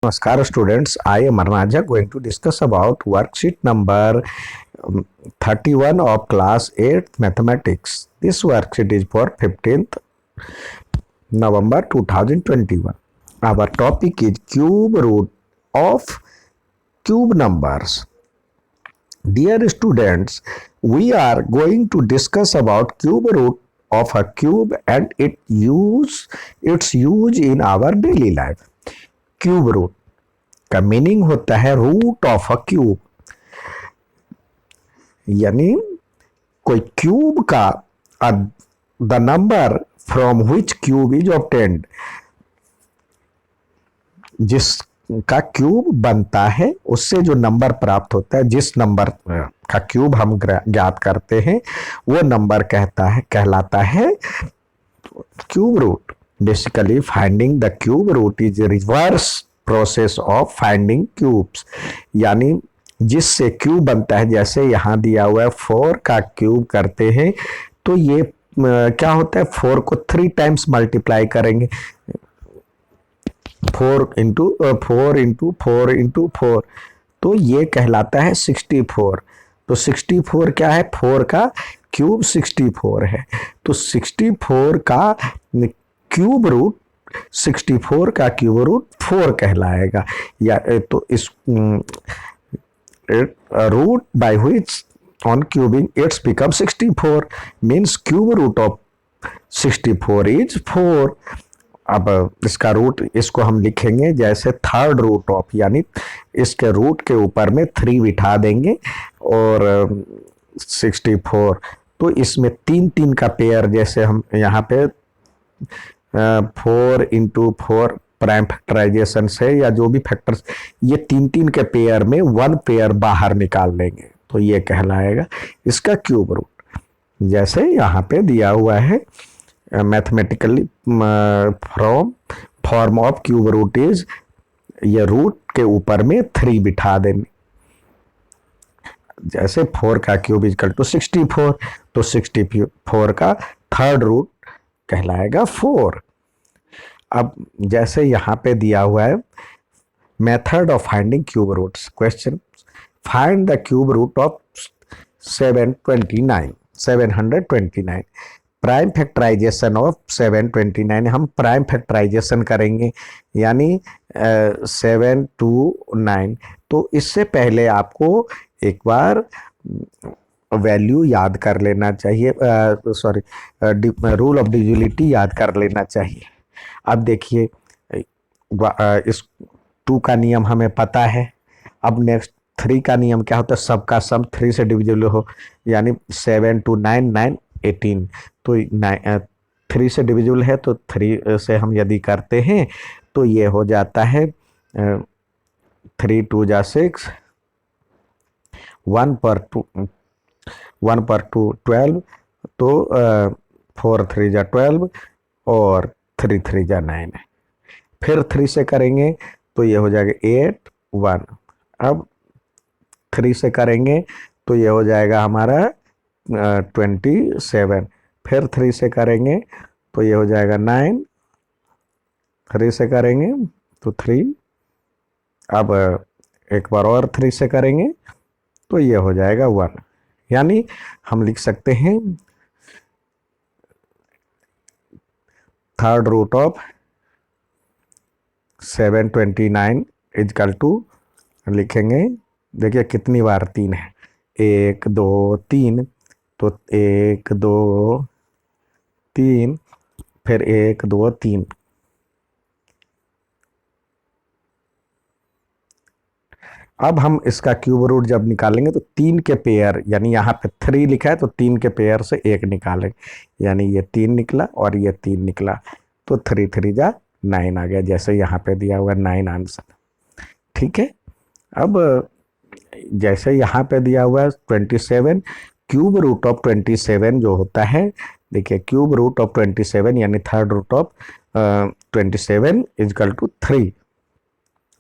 Namaskar students, I am Arnaja going to discuss about worksheet number 31 of class 8 mathematics. This worksheet is for 15th November 2021. Our topic is cube root of cube numbers. Dear students, we are going to discuss about cube root of a cube and its use in our daily life. Cube root का meaning होता है root of a cube, यानी कोई cube का the number from which cube is obtained, जिसका cube बनता है उससे जो नंबर प्राप्त होता है, जिस नंबर का क्यूब हम ज्ञात करते हैं वो नंबर कहलाता है cube root. Basically, finding the cube root is a reverse process of finding cubes. यानी जिससे क्यूब बनता है, जैसे यहाँ दिया हुआ है 4 का क्यूब करते हैं तो ये क्या होता है, 4 को 3 टाइम्स मल्टीप्लाई करेंगे, 4 इंटू 4 तो ये कहलाता है 64. तो 64 क्या है, 4 का क्यूब 64 है. तो 64 का क्यूब रूट 64 का क्यूब रूट 4 कहलाएगा. या तो इस root by which on cubing its become 64 means cube root of 64 is 4. अब इसका रूट, इसको हम लिखेंगे जैसे थर्ड रूट ऑफ, यानी इसके रूट के ऊपर में 3 बिठा देंगे और 64. तो इसमें 3 का पेयर, जैसे हम यहाँ पे 4 इंटू 4 प्राइम फैक्टराइजेशन से या जो भी फैक्टर्स, ये 3 के पेयर में 1 पेयर बाहर निकाल लेंगे तो ये कहलाएगा इसका क्यूब रूट. जैसे यहाँ पे दिया हुआ है mathematically form of cube root is, ये रूट के ऊपर में 3 बिठा देंगे. जैसे 4 का क्यूब इक्वल टू 64, तो 64 का थर्ड रूट कहलाएगा 4. अब जैसे यहाँ पे दिया हुआ है method of finding cube roots. Question, find the cube root of 729. Prime factorization of 729, हम प्राइम फैक्टराइजेशन करेंगे यानी 7 to 9. तो इससे पहले आपको एक बार वैल्यू याद कर लेना चाहिए, रूल ऑफ डिविजिबिलिटी याद कर लेना चाहिए. अब देखिए इस 2 का नियम हमें पता है. अब नेक्स्ट 3 का नियम क्या होता है, सबका सम 3 से डिविजिबल हो, यानी 7 to 9 9 18. तो 3 से डिविजिबल है तो 3 से हम यदि करते हैं तो ये हो जाता है 3 2 जा 6, 1 पर 2 12, तो 4 3 जा 12 और 3 3 जा 9. फिर 3 से करेंगे तो ये हो जाएगा 8 1. अब 3 से करेंगे तो ये हो जाएगा हमारा 27. फिर 3 से करेंगे तो ये हो जाएगा 9. 3 से करेंगे तो 3. अब एक बार और 3 से करेंगे तो ये हो जाएगा 1. यानी हम लिख सकते हैं third root of 729 equal to, लिखेंगे, देखिए कितनी बार 3 है, 1 2 3, तो 1 2 3, फिर 1 2 3. अब हम इसका क्यूब रूट जब निकालेंगे तो 3 के पेयर, यानी यहाँ पे 3 लिखा है तो 3 के पेयर से 1 निकालेंगे, यानी ये 3 निकला और ये 3 निकला, तो 3 3 जा 9 आ गया, जैसे यहाँ पे दिया हुआ 9 आंसर. ठीक है. अब जैसे यहाँ पे दिया हुआ है 27, क्यूब रूट ऑफ 27 जो होता है, देखिए क्यूब रूट ऑफ 27 यानी third root of 27 equal to 3,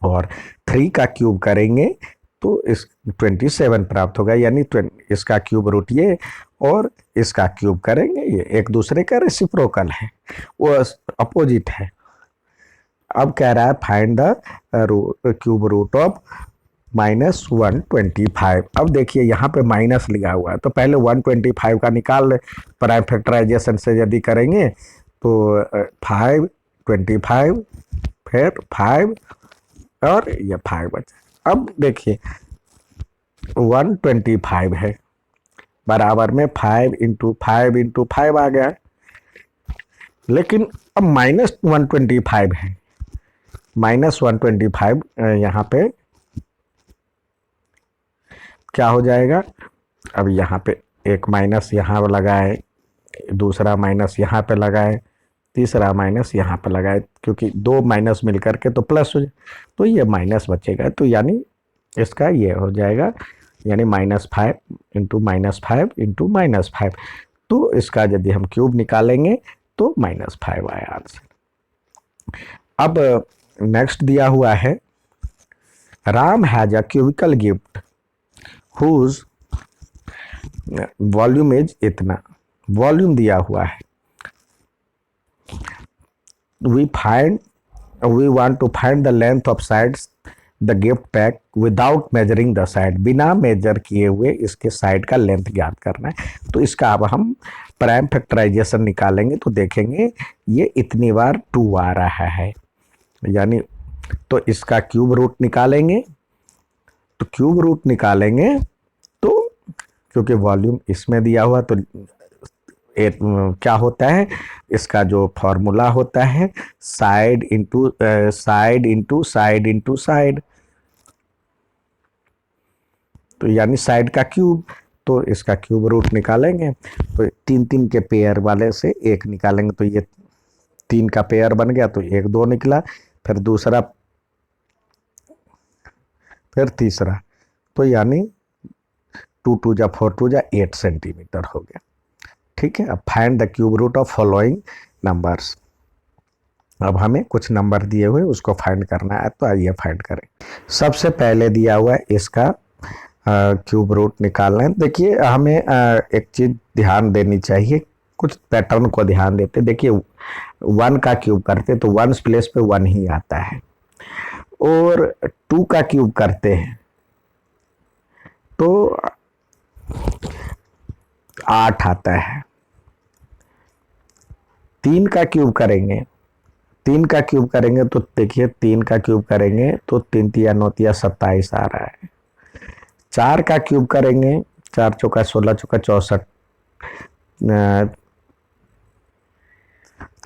और 3 का क्यूब करेंगे तो इस 27 प्राप्त होगा, यानी इसका क्यूब रूट ये और इसका क्यूब करेंगे, ये एक दूसरे का रेसिप्रोकल है, वो अपोजिट है. अब कह रहा है find the cube root of -125। अब देखिए यहाँ पे माइनस लिखा हुआ है, तो पहले 125 का निकाल ले। प्राइम फैक्टराइजेशन से यदि करेंगे तो 525 फिर 5 और ये 5 बचा। अब देखिए 125 है बराबर में 5 इंटू 5 आ गया, लेकिन अब -125 है। -125 यहाँ पे क्या हो जाएगा, अब यहाँ पे एक माइनस यहाँ लगाए, दूसरा माइनस यहाँ पे लगाए, तीसरा माइनस यहाँ पे लगाए, क्योंकि दो माइनस मिलकर के तो प्लस हो जाए, तो ये माइनस बचेगा। तो यानी इसका ये हो जाएगा, यानी -5 इंटू -5 इंटू -5। तो इसका यदि हम क्यूब निकालेंगे तो -5 आया आंसर। अब नेक्स्ट दिया हुआ है, Ram has a cubical gift whose volume is इतना। वॉल्यूम दिया हुआ है, we want to find the length of sides the gift pack without measuring the side। बिना मेजर किए हुए इसके साइड का लेंथ ज्ञात करना है। तो इसका अब हम प्राइम फैक्टराइजेशन निकालेंगे तो देखेंगे ये इतनी बार 2 आ रहा है, यानी तो इसका क्यूब रूट निकालेंगे। तो क्यूब रूट निकालेंगे तो क्योंकि वॉल्यूम इसमें दिया हुआ, तो क्या होता है, इसका जो फॉर्मूला होता है side into side into side into side, तो यानी साइड का क्यूब। तो इसका क्यूब रूट निकालेंगे तो 3 के पेयर वाले से एक निकालेंगे, तो ये 3 का पेयर बन गया, तो 1 2 निकला, फिर दूसरा, फिर तीसरा, तो यानी 2 2 जा 4 2 जा 8 सेंटीमीटर हो गया। ठीक है। अब find the cube root of following numbers. अब हमें कुछ नंबर दिए हुए उसको फाइंड करना है, तो आइए फाइंड करें। सबसे पहले दिया हुआ है इसका क्यूब रूट निकालना है। देखिए हमें एक चीज़ ध्यान देनी चाहिए, कुछ पैटर्न को ध्यान देते। देखिए 1 का क्यूब करते तो 1 प्लेस पे 1 ही आता है, और 2 का क्यूब करते हैं तो 8 आता है। 3 का क्यूब करेंगे, 3 का क्यूब करेंगे तो देखिए 3 का क्यूब करेंगे तो 3 3 9 3 27 आ रहा है। 4 का क्यूब करेंगे, 4 चौका 16 चौका 64,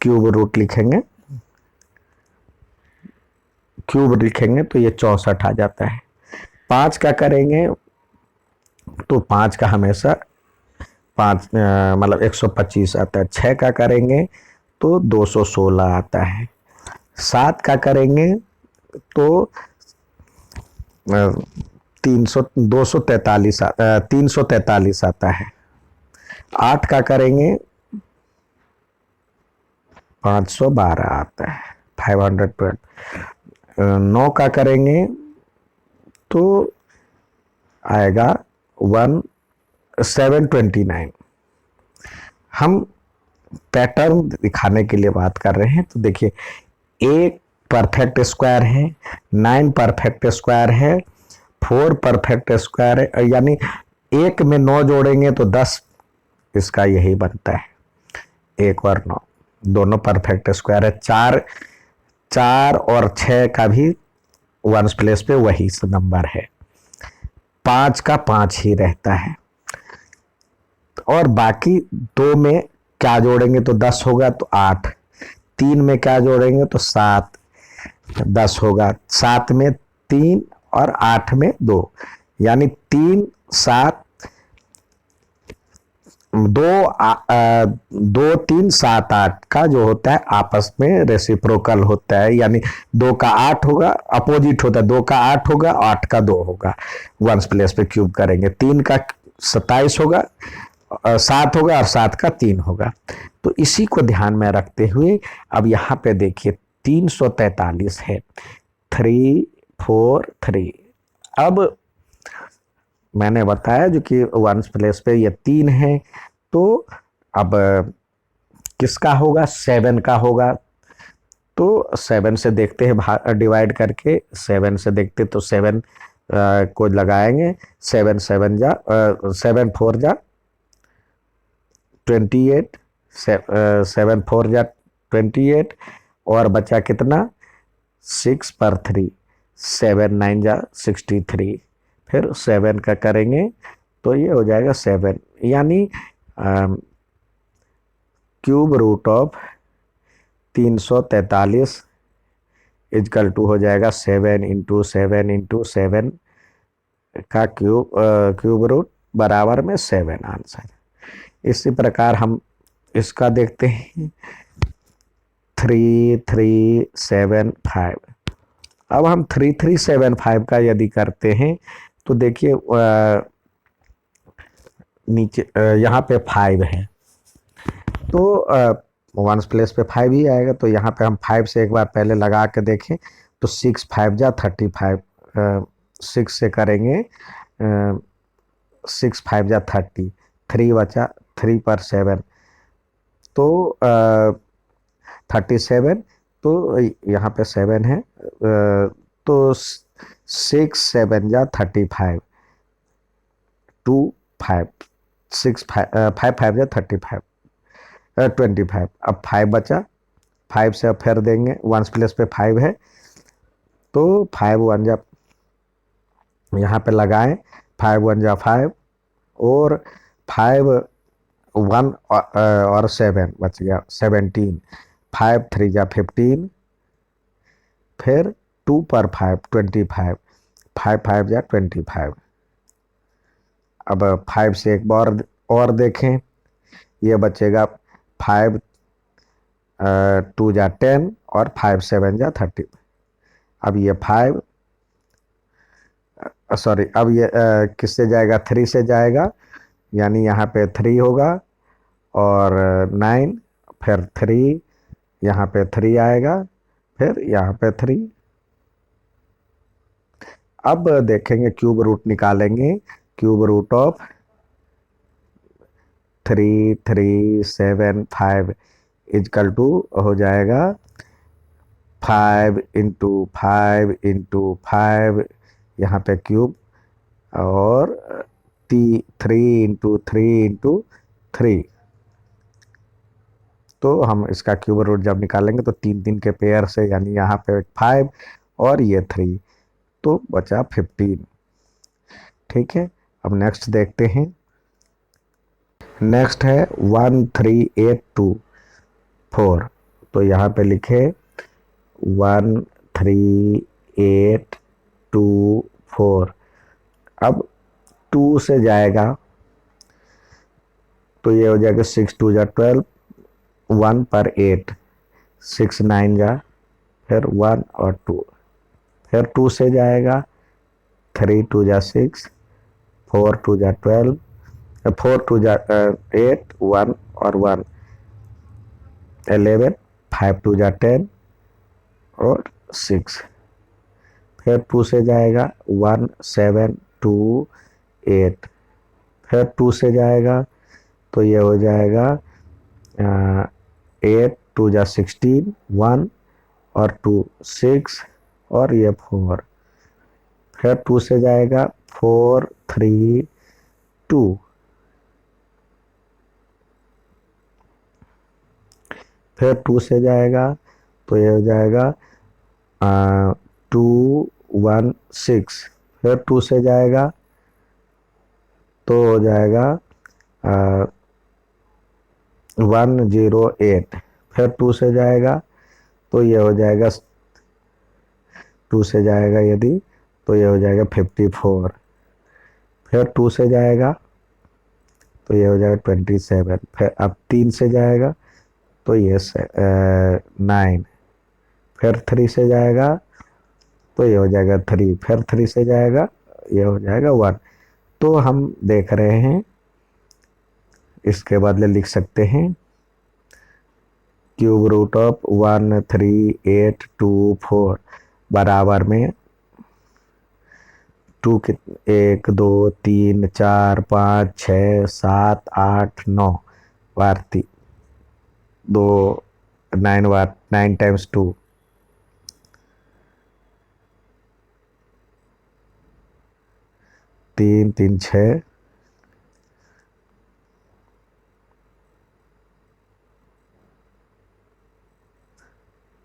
क्यूब रूट लिखेंगे, क्यूब लिखेंगे तो ये 64 आ जाता है। 5 का करेंगे तो 5 का हमेशा 5 मतलब 125 आता है। 6 का करेंगे तो 216 आता है। 7 का करेंगे तो 343 आता है। 8 का करेंगे 512 आता है, 512। 9 का करेंगे तो आएगा 729। हम पैटर्न दिखाने के लिए बात कर रहे हैं, तो देखिए 1 परफेक्ट स्क्वायर है, 9 परफेक्ट स्क्वायर है, 4 परफेक्ट स्क्वायर है, यानी 1 में 9 जोड़ेंगे तो 10 इसका यही बनता है। 1 और 9 दोनों परफेक्ट स्क्वायर है। 4 और 6 का भी 1 प्लेस पे वही नंबर है। 5 का 5 ही रहता है, और बाकी 2 में क्या जोड़ेंगे तो 10 होगा, तो 8। 3 में क्या जोड़ेंगे तो 7, 10 होगा। 7 में 3 और 8 में 2, यानी 3 7 2 3 7 8 का जो होता है आपस में रेसिप्रोकल होता है, यानी 2 का 8 होगा, अपोजिट होता है, 2 का 8 होगा, 8 का 2 होगा। 1 प्लेस पे क्यूब करेंगे, 3 का 27 होगा, 7 होगा, और 7 का 3 होगा। तो इसी को ध्यान में रखते हुए अब यहाँ पे देखिए 343 है, 3 4 3। अब मैंने बताया जो कि 1 प्लेस पे ये 3 है, तो अब किसका होगा, 7 का होगा। तो 7 से देखते हैं डिवाइड करके, 7 से देखते तो 7 को लगाएंगे, 7 7 जा 7 4 जा 28, 7 4 जा 28, और बचा कितना 6 पर 3, 7 9 जा 63, फिर 7 का करेंगे तो ये हो जाएगा 7, यानी cube root of 343 equal to हो जाएगा 7 इंटू 7 इंटू 7 का क्यूब रूट बराबर में 7 आंसर। इसी प्रकार हम इसका देखते हैं 3375। अब हम 3375 का यदि करते हैं तो देखिए नीचे यहाँ पे 5 है, तो वंस प्लेस पे 5 ही आएगा, तो यहाँ पे हम 5 से एक बार पहले लगा के देखें तो 6 5 जा 35, 6 से करेंगे 6 5 जा 30, 3 बचा, 3 पर 7 तो 37, तो यहाँ पे 7 है, तो 6 7 जा 35, 2 5, 6 5 5 जा 35, 25। अब 5 बचा, 5 से अब फिर देंगे, वंस प्लेस पे 5 है तो 5 1 जा, यहाँ पे लगाएं 5 1 जा 5, और 5 1 और 7 बच गया 17, 5 3 जा 15, फिर 2 पर 5 25, 5 5 जा 25। अब 5 से एक बार और देखें, ये बचेगा 5 2 जा 10 और 5 7 जा 30। अब ये 5 सॉरी, अब ये किससे जाएगा, 3 से जाएगा, यानी यहाँ पे 3 होगा, और 9, फिर 3, यहाँ पे 3 आएगा, फिर यहाँ पे 3। अब देखेंगे क्यूब रूट निकालेंगे, cube root of 3375 equal to हो जाएगा 5 इंटू 5 इंटू 5, यहाँ पे क्यूब, और 3 इंटू 3 इंटू 3। तो हम इसका क्यूब रूट जब निकालेंगे तो 3 3 के पेयर से, यानी यहाँ पे 5 और ये 3, तो बचा 15। ठीक है, अब नेक्स्ट देखते हैं। नेक्स्ट है 13824, तो यहाँ पे लिखे 13824। अब 2 से जाएगा तो ये हो जाएगा 6 2 जा 12, 1 पर 8, 6 9 जा, फिर 1 और 2, फिर 2 से जाएगा 3 2 जा 6, 4 2 जा 12, 4 2 जा 8, 1 और 1 11, 5 2 जा 10 और 6, फिर 2 से जाएगा 1 7 2 8, फिर 2 से जाएगा तो ये हो जाएगा 8 2 जा 16, 1 और 2 6, और ये 4, फिर 2 से जाएगा 4 3 2, फिर 2 से जाएगा तो ये हो जाएगा 2 1 6, फिर 2 से जाएगा तो हो जाएगा 108, फिर 2 से जाएगा तो ये हो जाएगा 2 से जाएगा यदि तो ये हो जाएगा 54, फिर 2 से जाएगा तो ये हो जाएगा 27, फिर अब 3 से जाएगा तो ये 9, फिर 3 से जाएगा तो ये हो जाएगा 3, फिर 3 से जाएगा ये हो जाएगा 1। तो हम देख रहे हैं, इसके बदले लिख सकते हैं क्यूब रूट ऑफ 13824 बराबर में 2 1 2 3 4 5 6 7 8 9 बार 2 9 बार 9 टाइम्स 2 तीन तीन 6,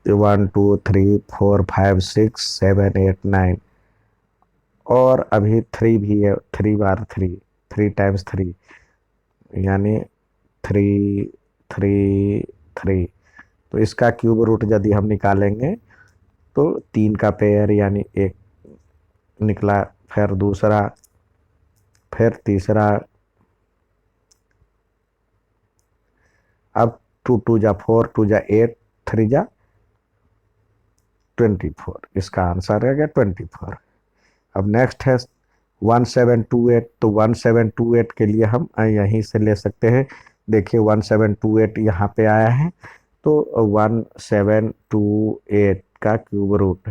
1 2 3 4 5 6 7 8 9, और अभी 3 भी है, 3 बार 3, 3 टाइम्स 3 यानी 3 3 3। तो इसका क्यूब रूट यदि हम निकालेंगे तो 3 का पेयर यानी एक निकला, फिर दूसरा, फिर तीसरा, अब 2 2 जा 4, 2 जा 8, 3 जा 24। इसका आंसर है 24। अब नेक्स्ट है 1728। तो 1728 के लिए हम यहीं से ले सकते हैं। देखिए 1728 यहाँ पे आया है, तो 1728 का क्यूब रूट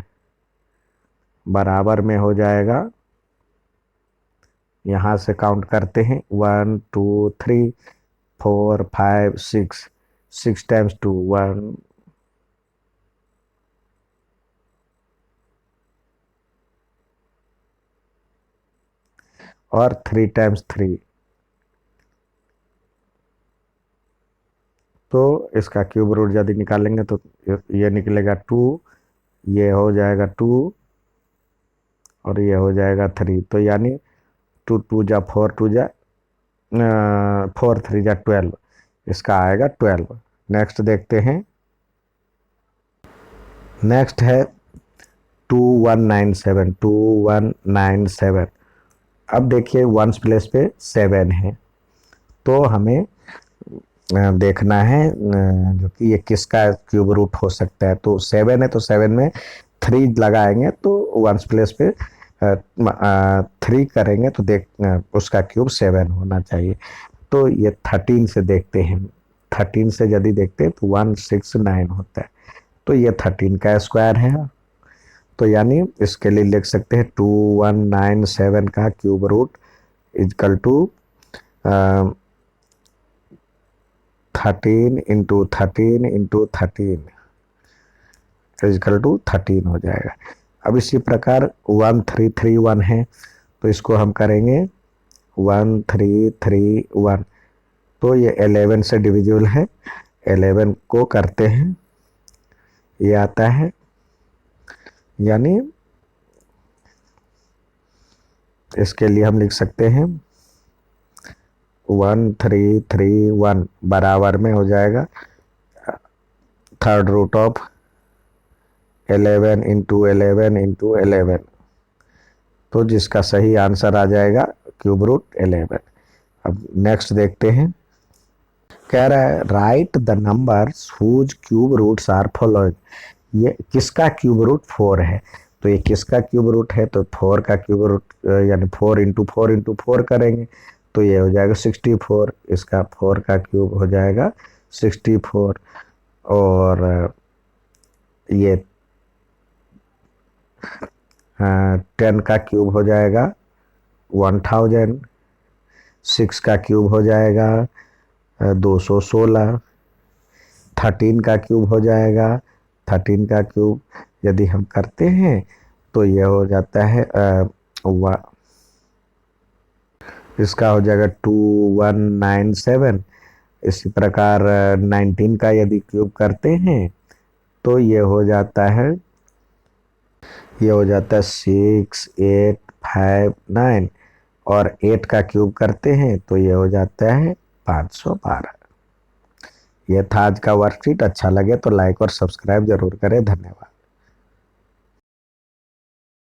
बराबर में हो जाएगा, यहाँ से काउंट करते हैं 1 2 3 4 5 6, 6 टाइम्स 2 1, और 3 टाइम्स 3। तो इसका क्यूब रूट यदि निकालेंगे तो ये निकलेगा 2, ये हो जाएगा 2, और ये हो जाएगा 3। तो यानी 2 2 जा 4, 2 जा 4 3 जा 12, इसका आएगा 12। नेक्स्ट देखते हैं, नेक्स्ट है 2197, 2197। अब देखिए वंस प्लेस पे 7 है, तो हमें देखना है जो कि ये किसका क्यूब रूट हो सकता है। तो 7 है, तो 7 में 3 लगाएंगे तो वंस प्लेस पे 3 करेंगे तो उसका क्यूब 7 होना चाहिए। तो ये 13 से देखते हैं, 13 से यदि देखते हैं तो 169 होता है, तो ये 13 का स्क्वायर है। तो यानी इसके लिए लिख सकते हैं 2197 का cube root equal to 13 into 13 into 13 equal to 13 हो जाएगा। अब इसी प्रकार 1331 है, तो इसको हम करेंगे 1331। तो ये 11 से डिविजिबल है, 11 को करते हैं, ये आता है, यानी इसके लिए हम लिख सकते हैं 1331 बराबर में हो जाएगा third root of 11 into 11 into 11। तो जिसका सही आंसर आ जाएगा क्यूब रूट 11। अब नेक्स्ट देखते हैं, कह रहा है write the numbers whose cube roots are following. ये किसका क्यूब रूट 4 है, तो ये किसका क्यूब रूट है, तो 4 का क्यूब रूट यानी 4 इंटू 4 इंटू 4 करेंगे तो ये हो जाएगा 64। इसका 4 का क्यूब हो जाएगा 64, और ये 10 का क्यूब हो जाएगा 1000, 6 का क्यूब हो जाएगा 216, 13 का क्यूब हो जाएगा, 13 का क्यूब यदि हम करते हैं तो यह हो जाता है इसका हो जाएगा 2197। इसी प्रकार 19 का यदि क्यूब करते हैं तो ये हो जाता है 6859, और 8 का क्यूब करते हैं तो ये हो जाता है 512। यह था आज का वर्कशीट। अच्छा लगे तो लाइक और सब्सक्राइब जरूर करें। धन्यवाद।